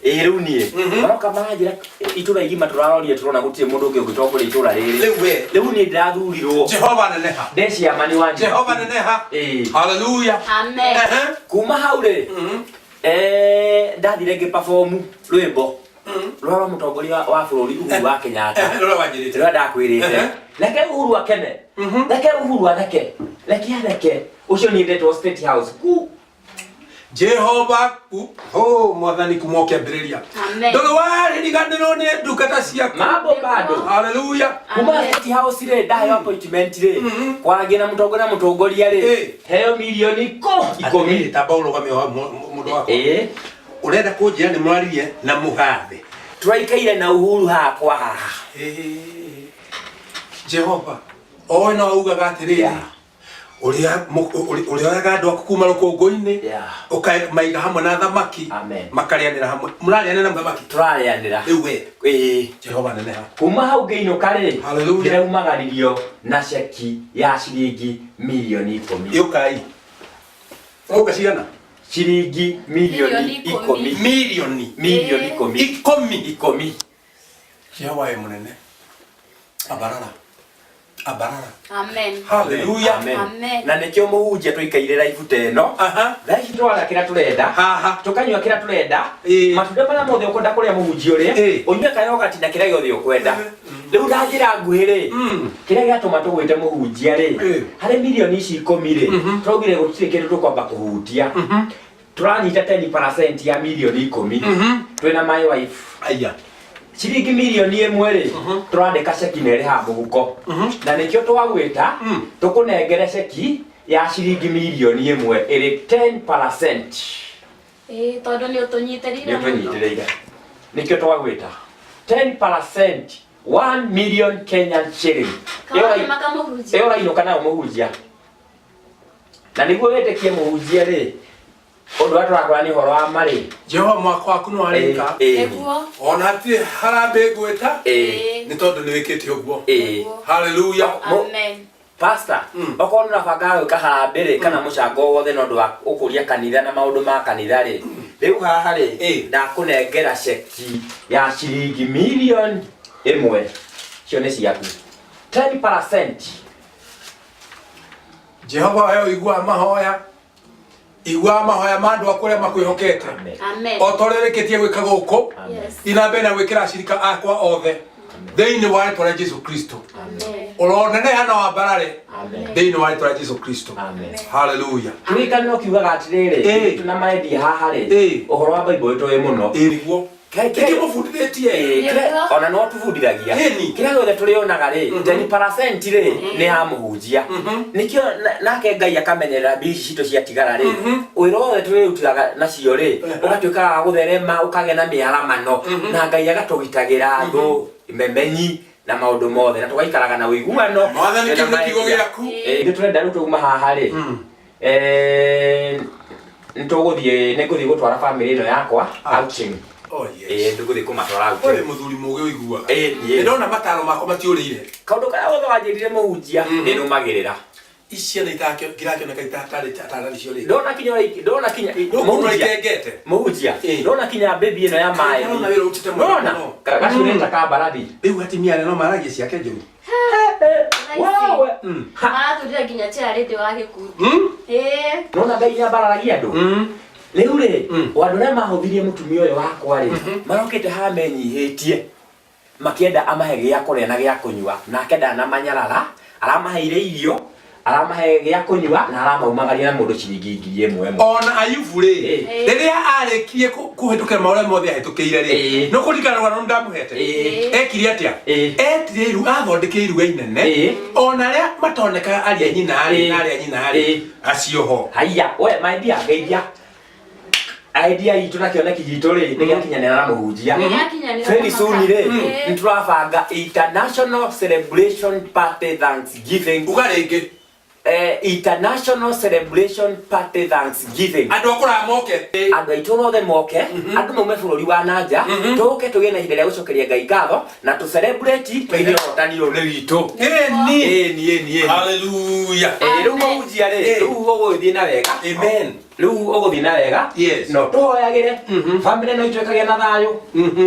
Riu nie maroka maranjira itura igima turarorie turona gutirĩ mũndũ ũngĩ ũngĩtongoria itura rĩrĩ. Riu nie ndathurirwo. Jehova neneha. The chairman wa Jehova neneha. Hallelujah. Amen. Kuma hau rĩ ndathire ngĩperform rwĩmbo rwa mũtongoria wa bũrũri Uhuru wa Kenyatta. Rũrĩa ndakwĩrĩte. Reke Uhuru akene. Reke Uhuru atheke. Reke. Ucio ni ndetwo State House. Jehova mwathani kuma ũkĩambĩrĩria. Ndũrĩ waririganĩrwo nĩ ndungata ciaku. Mambo bado. Hallelujah. Kuma State House rĩ ndaheo appointment rĩ. Kwarangia na mũtongoria rĩ. Heo milioni 10. Tamba ũrũgame mũndũ wakwa. Urenda kũnjĩra nĩ mwaririe na mũgathe. Twaikaire na Uhuru hakwa haha. Jehova owe no ugaga atiriri uria andu aku kuma rũkũngũ-inĩ ũkamaiga hamwe na thamaki makarĩanĩra hamwe. Mũrarĩanĩra na thamaki? Tũrarĩanĩra. Rĩu Jehova neneha. Kuma hau ngĩinũka rĩ ndĩraumagaririo na ceki ya ciringi milioni 10. Yũkai ũga cigana? Ciringi milioni 10. Milioni 10. Jehova we mũnene. Abarara. Amen. Hallelujah. Amen. Na nikio muhunjia tuikaire live teno. Live twara kira turenda. Tukanywa kira turenda. Matunda mara mothe ukunda kuria muhunjia uri. Unywe kayogati na kira giothe ukwenda. Riu ndajira nguhiri. Kira giatuma tugwite muhunjia ri. Hari milioni ici 10 ri. Turaugire gutire kindu tukwamba kuhutia. Turanyita 10% ya milioni 10. Twina my wife. Aya. Ciringi milioni 1 ri turandika ceki nere ha muhuko na nikio twagwita tukunengere ceki ya ciringi milioni 1 iri 10%. Tondu ni utunyitirire. Nikio twagwita 10%, 1 million Kenyan shilling. Ewa inuka nayo muhunjia. Na niguo wetikie muhunjia ri Ondo atrakora ni horo wa mari. Jehova mwako waku no arika. Ona ati harambe gweta. Ni tondu ni wikite uguo. Hallelujah. Amen. Pastor, okorwo na banga ka harambe ri kana mucango wothe no ndo ukuria kanitha na maundu ma kanitha ri. Riu haha ri ndakunengera ceki ya ciringi milioni 1. Cio ni ciaku 10%. Jehova ayo igua mahoya. Igua mahoya mandu akuria makwihokete. Amen. Otorereketie gwika guku. Inabe na gwikira cirika akwa othe. Thĩinĩ wa rĩtwa rĩa Jesu Kristo. Ũroneneha na wambarare. Thĩinĩ wa rĩtwa rĩa Jesu Kristo. Hallelujah. Tuikane ukiugaga atirĩrĩ tuna maendia haha rĩ ũhoro wa Bible witũ wĩ mũno. Niguo. Kĩrĩa mũbundithĩtie. Ona no tubundithagia. Kĩrĩa gĩothe tũrĩonaga rĩ 10% rĩ nĩ ya mũhunjia. Nĩkĩo nake Ngai akamenyerera mbici citũ ciatigara rĩ. Wĩra wothe tũrĩrutiraga nacio rĩ ũgatuĩka wa gũtherema ũkagĩa na mĩaramano na Ngai agatũgitagĩra thũ memenyi na maundu mothe na tugaikaraga na uiguano mwathani kiugo giaku nĩ tũrenda rĩu tũuma haha rĩ nĩngũthiĩ gũtwara family ĩno yakwa outing. Nĩngũthiĩ kũmatwara outing. Ũrĩ mũthuri mũũgĩ ũiguaga. Ndona mataro makwa matiũrĩire. Kaũndũ karĩa gothe wanjĩrire mũhunjia nĩnũmagĩrĩra. Iciana irakĩoneka itatari cio rĩngĩ. Ndona kinya mũhunjia ndona kinya baby ĩno ya maĩ. Ndona gacurĩta ka mbarathi. Rĩu atimia no maragia ciake njũru. Wawe. Maratũrire nginya cia radio wa Gĩkundi. Ndona Ngai nĩambararagia andũ. Rĩu rĩ andũ arĩa mahũthirie mũtumia ũyũ wakwa rĩ marokĩte haha menyihĩtie makĩenda amahe gĩa kũrĩa na gĩa kũnyua nake ndanamanyarara aramaheire irio aramahe gĩa kũnyua na aramaumagaria na mũndũ ciringi 1,000. Ona Ayubu rĩ rĩrĩa arĩkirie kũhĩtũkĩra maũrĩa mothe ahĩtũkĩire rĩ no kũririkana rũgano ndamũhete ekire atĩa etire iru athondeke iruga inene ona arĩa matonekaga arĩa nyina arĩ na arĩa nyina arĩ acio ho. Haiya we my dear geithia idea itu na kioneki gitu rĩ nĩ gĩakinyanĩra na mũhunjia. Very soon rĩ nĩtũrabanga international celebration party Thanksgiving. Uga rĩngĩ international celebration party Thanksgiving. Andũ akũra moke. Andũ aitũ othe moke. Andũ maume bũrũri wa nanja. Tũke tũgĩe na ihinda rĩa gũcokeria Ngai ngatho na tũ celebrate tũine ũhotani ũyũ nĩ witũ. Ĩni. Hallelujah. Rĩu mũhunjia rĩ rĩu ũgũthiĩ na wega. Amen. Rĩu ũgũthiĩ na wega. No tũhoyagĩre family no itwĩkagĩra na thayũ.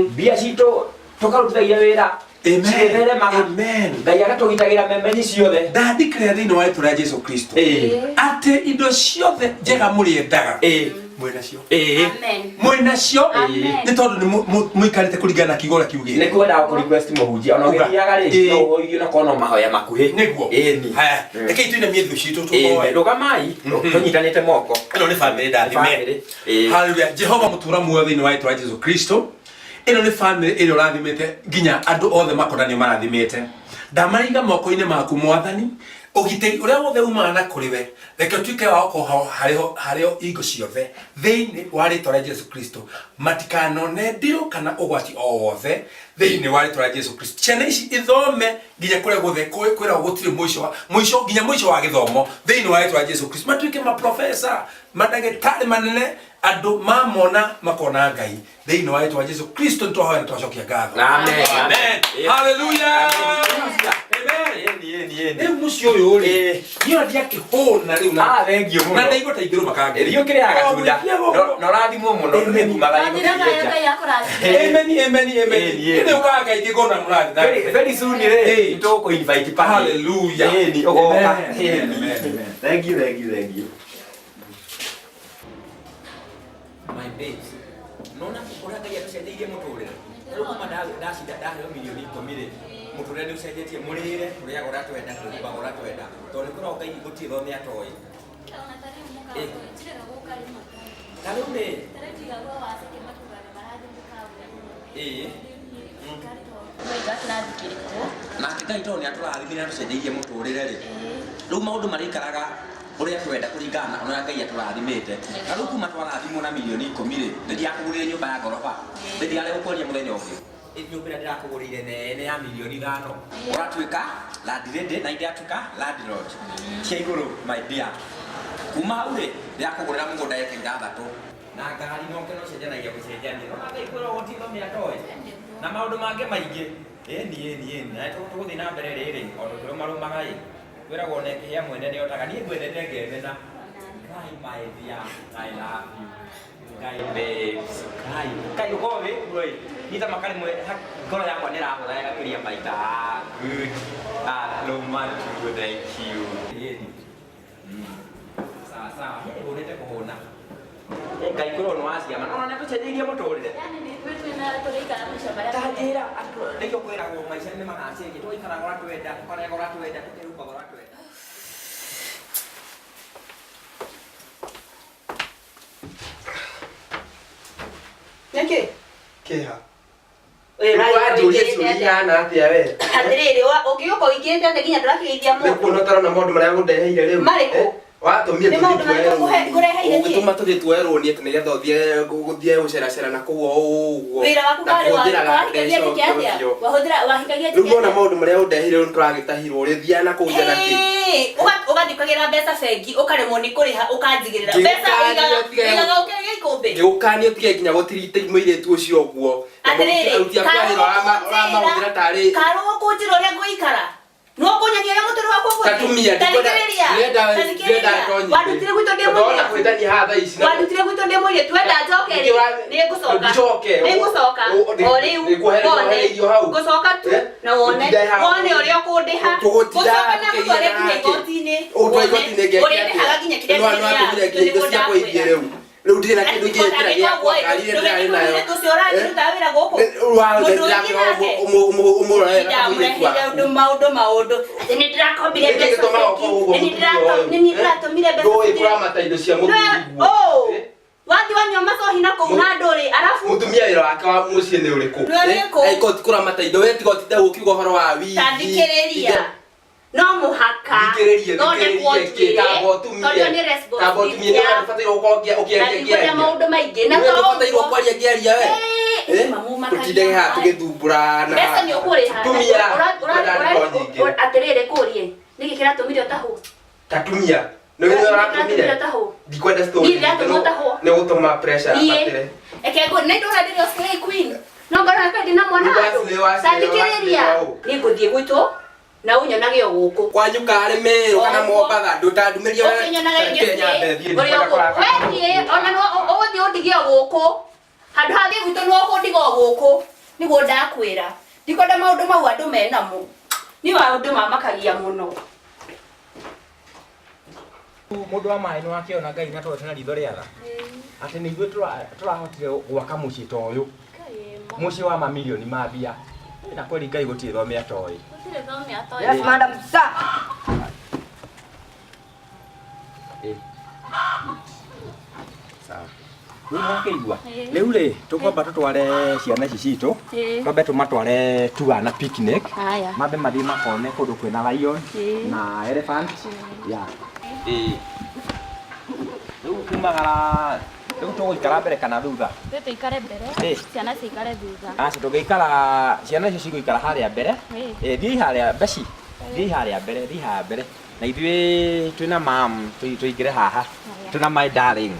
Mbia citũ tũkarutithagia wĩra. Amen. Ngai agatũgitagĩra memenyi ciothe. Ndandĩkĩra thĩinĩ wa rĩtwa rĩa Jesu Kristo atĩ indo ciothe njega mũrĩendaga mwĩnacio. Mwĩnacio nĩ tondũ mũikarĩte kũringana na kiugo kiugĩte. Nĩ kwenda kũ request mũhunjia ona ũgĩthiaga rĩ no ũhoithio na kono mahoya makuhĩ. Nĩguo. Haya reke itũine mĩethu citũ tũhoe. Rũgamai tũnyitanĩte moko. Ĩno nĩ family ndathime. Hallelujah. Jehova mũtũra muoyo thĩinĩ wa rĩtwa rĩa Jesu Kristo. Ĩno nĩ family ĩrĩa ũrathimĩte nginya andũ othe makonanio marathimĩte. Ndamaringa moko-inĩ maku Mwathani ũgitĩri ũrĩa wothe umaga na kũrĩ we reke ũtuĩke wa gũkorwo harĩo ingo ciothe thĩinĩ wa rĩtwa rĩa Jesu Kristo matikanone ndio kana ũgwati o wothe thĩinĩ wa rĩtwa rĩa Jesu Kristo. Ciana ici ithome nginya kũrĩa gũthe kwĩra gũtirĩ mũico nginya mũico wa gĩthomo thĩinĩ wa rĩtwa rĩa Jesu Kristo matuĩke maprofesa madagĩtarĩ manene andũ mamona makona Ngai thĩinĩ wa rĩtwa rĩa Jesu Kristo nĩtwahoya na twacokia ngatho. Amen. Hallelujah. Amen. Mũcio ũyũ rĩ niĩ ndiakĩhũna rĩu na thengio mũno na ndaigũteithĩrwo makangĩ rio kĩrĩa gatunda no rathimwo mũno nĩkumaga nĩ ũkaga kaingĩ ngona mũrathi very soon rĩ nĩtũkũ invite party. Hallelujah. Ũgoka. Thank you. My babes nona ũrĩa Ngai atũcenjeirie mũtũrĩre rĩu kuma ndacinda ndaheo milioni 10 rĩ mũtũrĩre nĩ ũcenjetie mũrĩre ũrĩa ũratwenda kwĩhumba ũratwenda tondũ nĩ kũragwo Ngai gũtirĩ thome atoĩ. Ta rĩu nĩ nake Ngai tondũ nĩ atũrathimire atũcenjeirie mũtũrĩre rĩ rĩu maũndũ marĩikaraga ũrĩa twenda kũringana na ũrĩa Ngai atũrathimĩte. Na rĩu kuma twarathimwo na milioni 10 rĩ ndĩrakũgũrĩre nyũmba ya ngoroba ndĩrarĩ gũkũria mũthenya ũngĩ nyũmba ĩrĩa ndĩrakũgũrĩire nene ya milioni 5 ũratuĩka landlady na ndĩratuĩka landlord cia igũrũ my dear. Kuma hau rĩ ndĩrakũgũrĩra mũgũnda eka 6 na ngari no cenjanagia gũcenjania no Ngai kwĩrwo gũtithome atoĩ na maũndũ mangĩ maingĩ. Ĩni na tũgũthiĩ na mbere rĩrĩ o tũrũmarũmaga ĩ kwĩragwo neke ya mwene nĩ otaga niĩ ngwendete ngemena my dear, I love you. Kai babes, kai uko wewe. Nita makali mwe ngoro yakwa ndirahura igakiria maita. Good. Romantic, thank you. Sawa, urete kuhona. Ngai kuro no asia mana ona tucenjerie muturire. Yani ni kwetu na turikara mushabara. Tajira atro ndio kwera go maisha ni magacenjie twaikara gora twenda kora gora twenda tukiruka gora twenda. Nake? Kiha. Wajuria suria na atia we. Atiriri ukiuko igite ate ginya ndirakigeithia mu. Nikuo notara na maundu maria ngudeheire riu. Mariko. Watumie tuthitueruo gutuma tuthitueruo ni ati nigetha uthie guceracera na kuo uguo wira waku kari wahikagia riu mona maundu maria undehire riu turagitahirwo urithia na kuja na ki ugathikagira mbeca bengi ukaremwo ni kuriha ukanjigirira mbeca igaga ukiria ikumbi giukani utige nginya gutirite muiretu ucio uguo atiriri mahudira tari karugo kunjira uria nguikara no kunyagia ya mutoro wako gwe tatumia nenda wadutire gwito ndemo ndona kwetani hatha ici wadutire gwito ndemo ile twenda njokeri ni ngucoka ori ngucoka tu na wone uri okundiha ngucoka na mutware kinya igotini uri haga kinya kinya riu ndire na kindu ngietira giakwa karire ndari nayo tucioragirutawira guku maundu ati ni ndirakombire mbeca ni ndiratumire mbeca kuramata indo cia muthuri wathi wanyua macohi na kuu na nduri arafu mutumia wira wake wa mucii ni uriku aiko ti kuramata indo we tiga utinde ukiuga uhoro wa wigi tandikiriria no muhaka tondu maundu maingi na tobatairwo kwaria ngiaria we tutindege haha tugithumbura na mbeca ni ukuriha atiriri kurie niki kiratumire utahu tatumia no we uratumire ndikwenda story ni gutuma pressure atire ekego ne ndora ndirio slay queen no ngora pendi na mwana tandikiriria ni nguthie gwito na unyonage guku kwanyu kare mero kana mombatha ndutandumiria we Kenya mbethi ona no uthi undigie guku handu hathi gwito no kundigo guku niguo ndakwira ndikwenda maundu mau andu menamo ni maundu mamakagia muno mundu wa mai no akiona ngai na twetena ritho riatha ati ni ithuĩ turahotire gwaka muciĩ ta ũyũ muciĩ wa mamilioni ma mbia na kweli ngai gũtirĩ thomea ta ũyũ. Yes madam sir. Sawa. Nĩwakeigua rĩu rĩ tũkwamba tũtware ciana ici citũ twambe tũmatware tour na picnic mambe mathiĩ makone kũndũ kwĩna lion na elephant rĩu kumagara rĩu tũgũikara mbere kana thutha tuikare mbere ciana cikare thutha tũgĩikara ciana icio cigũikara harĩa mbere thiĩ harĩa beci thiĩ harĩa mbere na ithuĩ twĩna mam tũingĩre haha twĩna my darling.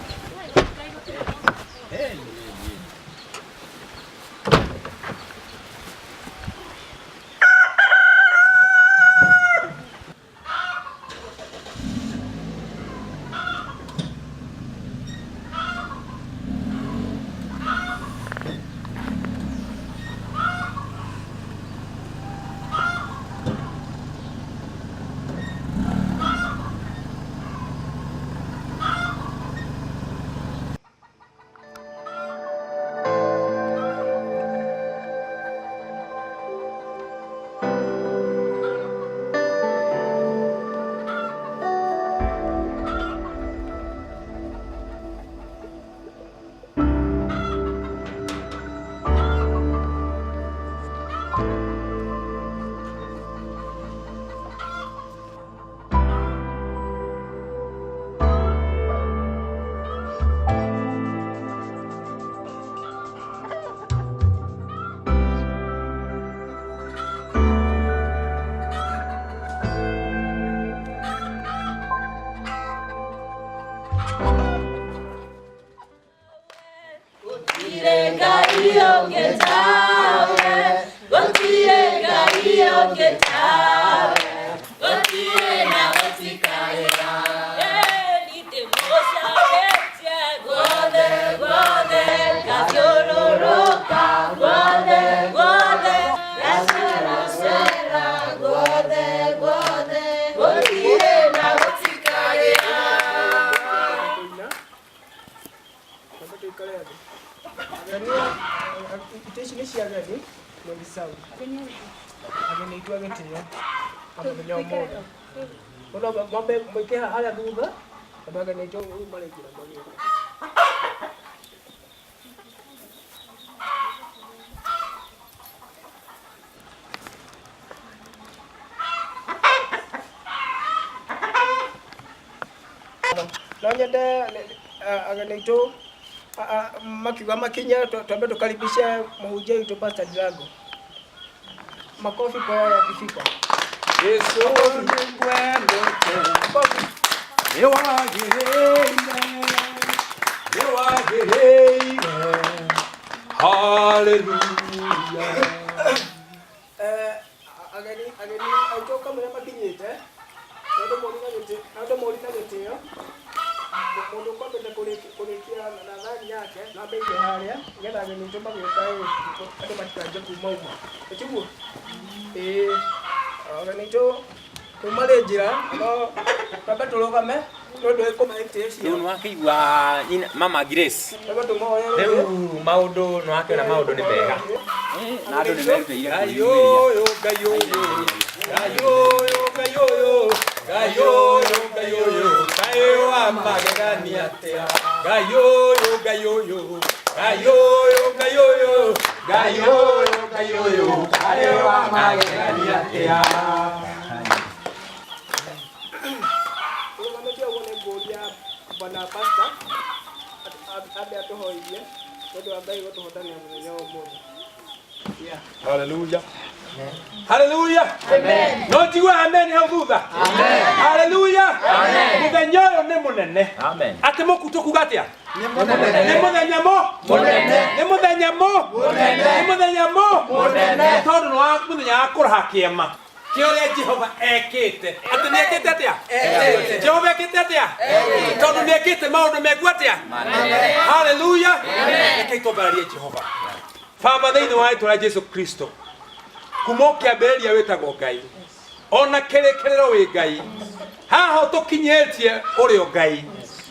ageni mwezi sawa. Ageni itu agetinya. Kamenya omodo. Ono mambe mweke hala thutha. Kabaga ni jo marekira magiro. Nonyende ageni itu makiuga makinya twambe tukaribishe mũhunjia witũ Pastor Drago. Makofi kwa yeye akifika. Yesu ni ngwendete. Ewagĩrĩire. Hallelujah. Ageni aitũ kamwe makinyĩte. Ndio mũrina gĩtĩo. Mũndũ kwambĩte kũrĩkia na thani yake na mbeiye harĩa nĩgetha ageni aitũ magĩũka andũ matikanje kuma ũguo. Ĩtiguo? Ageni aitũ kuma rĩ njĩra no twambe tũrũgame nĩũndũ ĩkũmaĩtĩcio. Rĩu nĩwakĩigua Mama Grace. Rĩu maũndũ nĩwakĩona maũndũ nĩ mega. Na andũ nĩmerutĩire Gayoyo, gayoyo, gayoyo, gayoyo, gayoyo, gayoyo, gayo amagegania tea. Gayoyo, gayoyo, gayoyo, gayoyo, gayoyo, gayoyo, gayo amagegania tea. Bwana Pastor abe atuhoirie nĩũndũ wa Ngai gũtũhotania mũthenya wa ũmũthĩ. Hallelujah. Hallelujah. Amen. No tiwa amen hau thutha. Amen. Hallelujah. Amen. Mũthenya ũyũ nĩ mũnene. Amen. Atĩ mũkutu kuga atĩa? Nĩ mũnene. Nĩ mũthenya mũnene. Nĩ mũthenya mũnene. Nĩ mũthenya mũnene. Tondũ nĩ wa mũthenya wa kũraha kĩama. Kĩorĩa Jehova ekĩte. Atĩ nĩ ekĩte atĩa? Ekĩte. Jehova ekĩte atĩa? Ekĩte. Tondũ nĩ ekĩte maũndũ megu atĩa? Manene. Hallelujah. Rekei twambararie Jehova. Baba thĩinĩ wa rĩĩtwa rĩa Jesu Kristo. Kuma ũkĩambĩrĩria wĩtagwo Ngai. Ona kĩrĩkĩrĩro wĩ Ngai. Haha ũtũkinyĩtie ũrĩ o Ngai.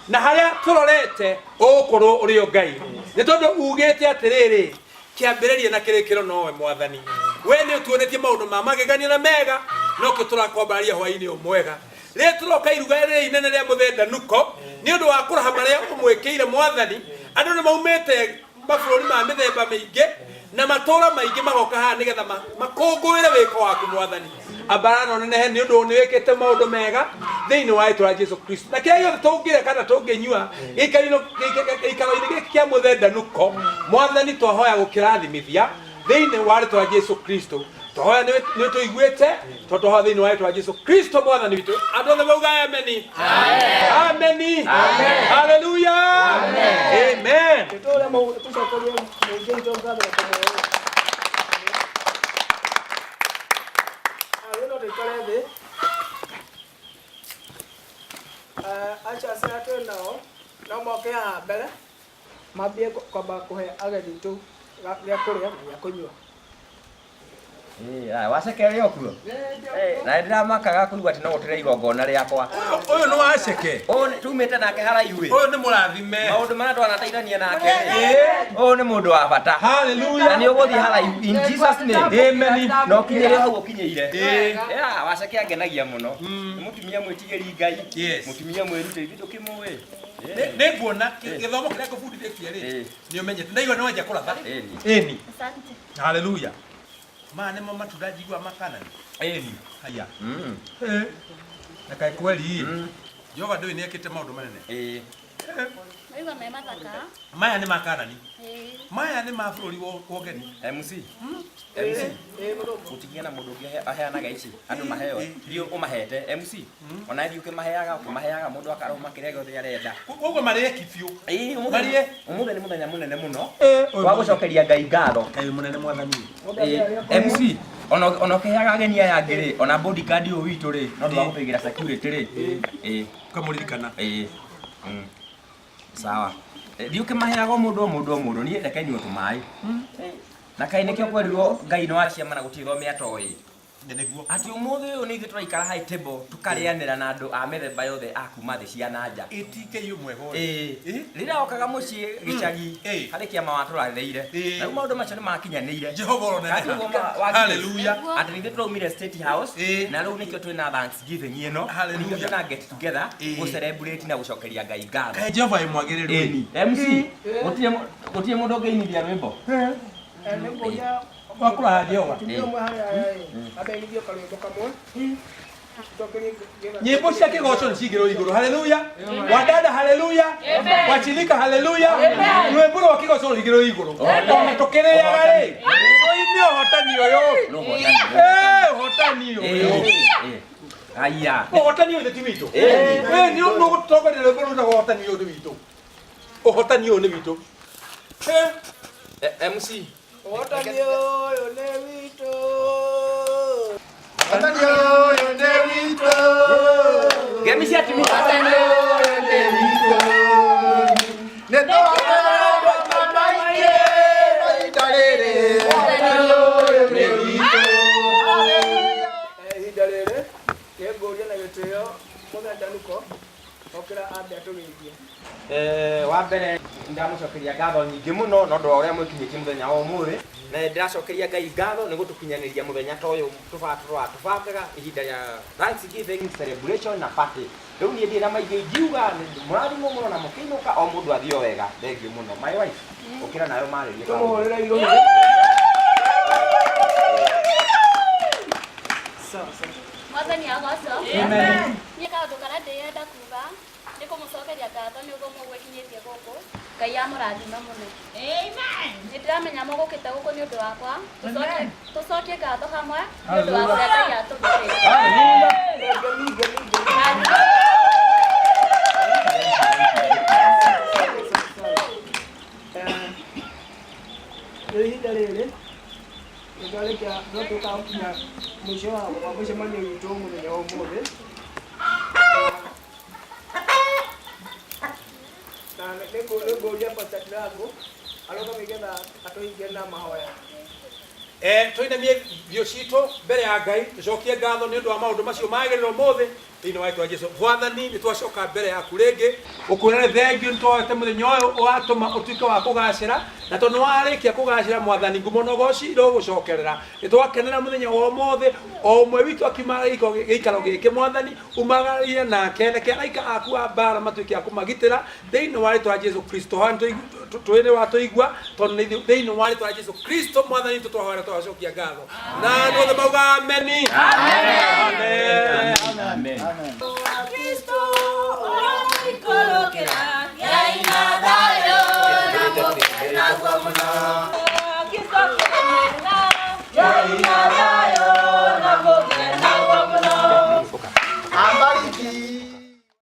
Na harĩa tũrorete ũgũkorwo ũrĩ o Ngai. Nĩ tondũ ugĩte atĩrĩrĩ, kĩambĩrĩria na kĩrĩkĩro nowe Mwathani. We nĩ ũtuonetie maũndũ ma magegania na mega, no kĩo tũrakwambararia hwaĩ-inĩ ũmwega. Rĩrĩa tũroka iruga rĩrĩ inene rĩa mũthee Danuko, nĩ ũndũ wa kũraha marĩa ũmwĩkĩire Mwathani, andũ nĩ maumĩte mabũrũri ma mĩthemba mĩingĩ na matũũra maingĩ magoka haha nĩgetha makũngũĩre wĩko waku Mwathani. Ambarana ũnenehe nĩ ũndũ nĩ wĩkĩte maũndũ mega thĩinĩ wa rĩĩtwa rĩa Jesu Kristo. Na kĩrĩa gĩothe tũngĩrĩa kana tũngĩnyua gĩikaro-inĩ gĩkĩ kĩa mũthee Danuko, Mwathani twahoya gũkĩrathimithia thĩinĩ wa rĩĩtwa rĩa Jesu Kristo. Twahoya nĩ tũiguĩte tondũ twahoya thĩinĩ wa rĩĩtwa rĩa Jesu Kristo Mwathani witũ. Andũ othe mauga ameni. Ameni. Hallelujah. Amen. Acha sasa nao na moke haha mbere mambie kwamba kũhe ageni tu gĩa kũrĩa na gĩa kũnyua. Waceke okuo na ndiramakaga kũigua atĩ no gũtĩre igongona rĩakwa. Ũyũ nĩ waceke. Tumĩte nake haraihu. Ũyũ nĩ mũrathime. Maũndũ marĩa twanateithania nake ũyũ nĩ mũndũ wa bata. Hallelujah. Na nĩ ũgũthiĩ haraihu in Jesus name. Amen. Na ũkinyĩre hau ũkinyĩire. Waceke angenagia mũno. Nĩ mũtumia mwĩtigĩri Ngai. Mũtumia mwĩrutĩri ndũkĩmũĩ. Nĩ nguona gĩthomo kĩrĩa ngũbundithĩtie rĩ nĩ ũmenyete. Ndaigua nĩ wanjia kũratha. Ĩni. Hallelujah. Maya nĩmo matunda njigua makanani. Ĩni. Haya. Na kaĩ kweli Jehova ndũĩ nĩ ekĩte maũndũ manene. Maigua me mathaka. Maya nĩ makanani. Maya nĩ ma bũrũri wa ũgeni. MC. Gũtigia na mũndũ ũngĩ aheanaga ici andũ maheo ndio ũmahete MC. Ona thiĩ ũkĩmaheaga mũndũ akarũma kĩrĩa gĩothe arenda. Ũguo marĩeki biũ. Ũmũthĩ nĩ mũthenya mũnene mũno wa gũcokeria Ngai ngatho. Mũnene Mwathani. MC ona ũkĩheaga ageni aya angĩ rĩ, ona bodyguard ũyũ witũ rĩ, no twagũpĩgĩra security rĩ. Ũkamũririkana. Sawa. Thiĩ ũkĩmaheaga mũndũ niĩ reke nyue tũmaĩ. Na kaĩ nĩkĩo kwerirwo Ngai no aciama na gũtirĩ thomea toĩ. ati umuthi uyu ni ithuĩ tũraikara high table tũkarĩanĩra na andũ a mĩthemba yothe a kuma thĩ cia nanja rĩrĩa okaga mũciĩ gĩcagi harĩ kĩama watũrathĩire na rĩu maũndũ macio nĩ makinyanĩire atĩ nithuĩ tũraumire State House na rĩu nĩkĩo twĩ na Thanksgiving ĩno nĩkĩo twĩ na get together gũ celebrate na gũcokeria Ngai ngatho Jehova ĩmwagĩrĩrwo MC gũtirĩ mũndũ ũngĩinithia rwĩmbo wakũra Jehova nyĩmbo cia kĩgoco nĩ cingĩrwo igũrũ haleluya wadada haleluya wachilika haleluya rwĩmbo rwa kĩgoco rũigĩrwo igũrũ ona tũkĩrĩaga rĩ nĩ ũhotani ũyũ ũhotani ũyũ aya ũhotani ũyũ ti witũ nĩ ũgũtongoria rwĩmbo rũu na ũhotani ũyũ nĩ witũ ũhotani ũyũ nĩ witũ MC ũhotani ũyũ nĩ witũ ũhotani ũyũ nĩ witũ gemi cia timi ũhotani ũyũ nĩ witũ nĩ tũhotana maingĩ mahinda rĩrĩ ũhotani ũyũ nĩ witũ ihinda rĩrĩ kĩngũria na gĩtĩo mũthenya Danuko okĩra ambe atũgeithie wa mbere ndamucokeria ngatho nyingĩ mũno no ndwa ũrĩa mwĩkinyĩtie mũthenya wa ũmũthĩ na ndacokeria Ngai ngatho nĩ gũtũkinyanĩria mũthenya ta ũyũ tũbangaga ihinda rĩa Thanksgiving celebration na party rĩu niĩ ndĩ na maingĩ ngiuga mũrathimwo mũno na mũkĩinũka o mũndũ athio wega thengiũ mũno my wife ũkĩra nayo marĩrie tũmũhũrĩre igũrũ Mwathani agoco. Amen. Niĩ kaũndũ karĩa ndĩrenda kuga nĩ kũmũcokeria ngatho nĩ ũguo mũgwĩkinyĩtie gũkũ Ngai amũrathima mũno. Amen. Nĩ ndĩramenya mũgũkĩte gũkũ nĩ ũndũ wakwa tũcokie ngatho hamwe nĩ ũndũ wa ũrĩa Ngai atũgĩrĩte. Haleluya. ihinda rĩrĩ nĩtwarĩkia no tũkakinya mũico wa mũcemanio witũ mũthenya wa ũmũthĩ na nĩngũria Pastor Drago aroka nĩgetha atũhingie na mahoya tũinamie thiũ citũ mbere ya Ngai tũcokie ngatho nĩ ũndũ wa maũndũ macio magĩrĩra ũmũthĩ thĩinĩ wa rĩĩtwa Jesũ. Mwathani nĩ twacoka mbere yaku rĩngĩ ũkwĩra nĩ thengiũ nĩ twoete mũthenya ũyũ ũgatũma ũtuĩke wa kũgacĩra na tondũ nĩ warĩkia kũgacĩra Mwathani ngumo na ũgooci irogũcokerera nĩ twakenera mũthenya wa ũmũthĩ o ũmwe witũ akiuma gĩikaro gĩkĩ Mwathani umagarĩire nake reke araika aku a mbara matuĩke a kũmagitĩra thĩinĩ wa rĩĩtwa Jesũ Kristo twĩrĩ watũigua tondũ thĩinĩ wa rĩĩtwa Jesũ Kristo Mwathani tũtwahoera twacokia ngatho na andũ othe mauga ameni. Amen. Amen. Amen.